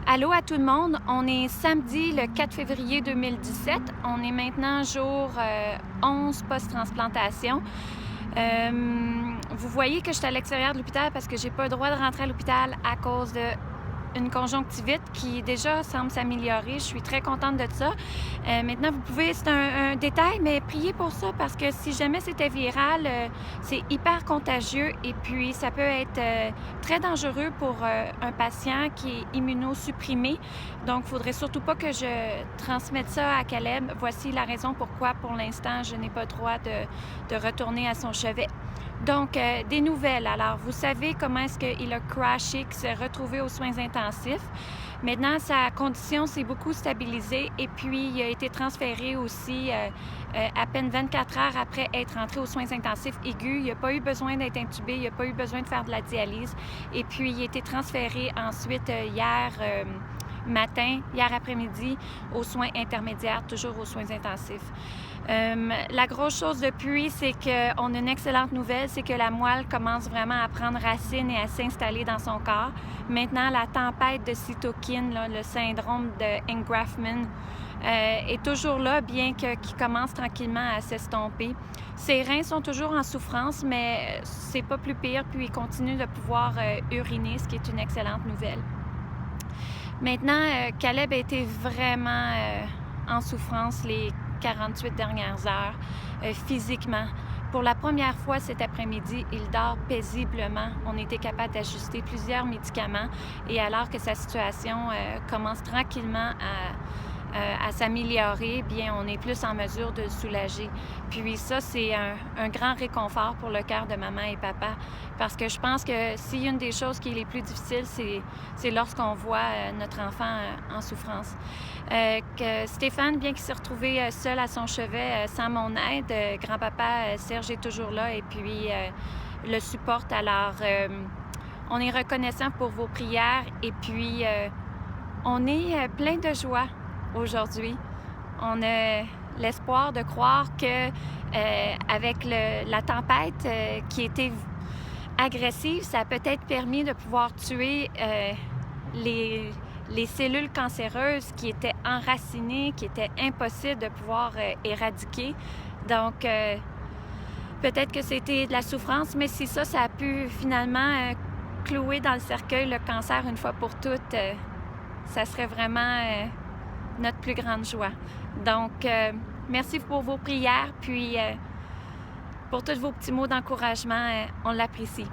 Allô à tout le monde, on est samedi le 4 février 2017. On est maintenant jour 11 post-transplantation. Vous voyez que je suis à l'extérieur de l'hôpital parce que j'ai pas le droit de rentrer à l'hôpital à cause d'une conjonctivite qui déjà semble s'améliorer. Je suis très contente de ça. Maintenant, vous pouvez, c'est un détail, mais priez pour ça parce que si jamais c'était viral, c'est hyper contagieux et puis ça peut être très dangereux pour un patient qui est immunosupprimé. Donc, il ne faudrait surtout pas que je transmette ça à Caleb. Voici la raison pourquoi, pour l'instant, je n'ai pas le droit de retourner à son chevet. Donc, des nouvelles. Alors, vous savez comment est-ce qu'il a crashé, qu'il s'est retrouvé aux soins intensifs. Maintenant, sa condition s'est beaucoup stabilisée et puis il a été transféré aussi à peine 24 heures après être entré aux soins intensifs aigus. Il n'a pas eu besoin d'être intubé, il n'a pas eu besoin de faire de la dialyse. Et puis, il a été transféré ensuite hier après-midi aux soins intermédiaires, toujours aux soins intensifs. La grosse chose depuis, c'est qu'on a une excellente nouvelle, c'est que la moelle commence vraiment à prendre racine et à s'installer dans son corps. Maintenant, la tempête de cytokine, là, le syndrome de Engraftment, est toujours là, bien qu'il commence tranquillement à s'estomper. Ses reins sont toujours en souffrance, mais c'est pas plus pire, puis il continue de pouvoir uriner, ce qui est une excellente nouvelle. Maintenant, Caleb a été vraiment en souffrance les 48 dernières heures, physiquement. Pour la première fois cet après-midi, il dort paisiblement. On était capable d'ajuster plusieurs médicaments et alors que sa situation commence tranquillement à s'améliorer, bien, on est plus en mesure de le soulager. Puis ça, c'est un grand réconfort pour le cœur de maman et papa, parce que je pense que s'il y a une des choses qui est les plus difficiles, c'est lorsqu'on voit notre enfant en souffrance. Que Stéphane, bien qu'il s'est retrouvé seul à son chevet sans mon aide, grand-papa Serge est toujours là et puis le supporte. Alors, on est reconnaissant pour vos prières et puis on est plein de joie aujourd'hui. On a l'espoir de croire que avec la tempête qui était agressive, ça a peut-être permis de pouvoir tuer les cellules cancéreuses qui étaient enracinées, qui étaient impossibles de pouvoir éradiquer. Donc, peut-être que c'était de la souffrance, mais si ça a pu finalement clouer dans le cercueil le cancer une fois pour toutes, ça serait vraiment notre plus grande joie. Donc, merci pour vos prières, puis pour tous vos petits mots d'encouragement, on l'apprécie.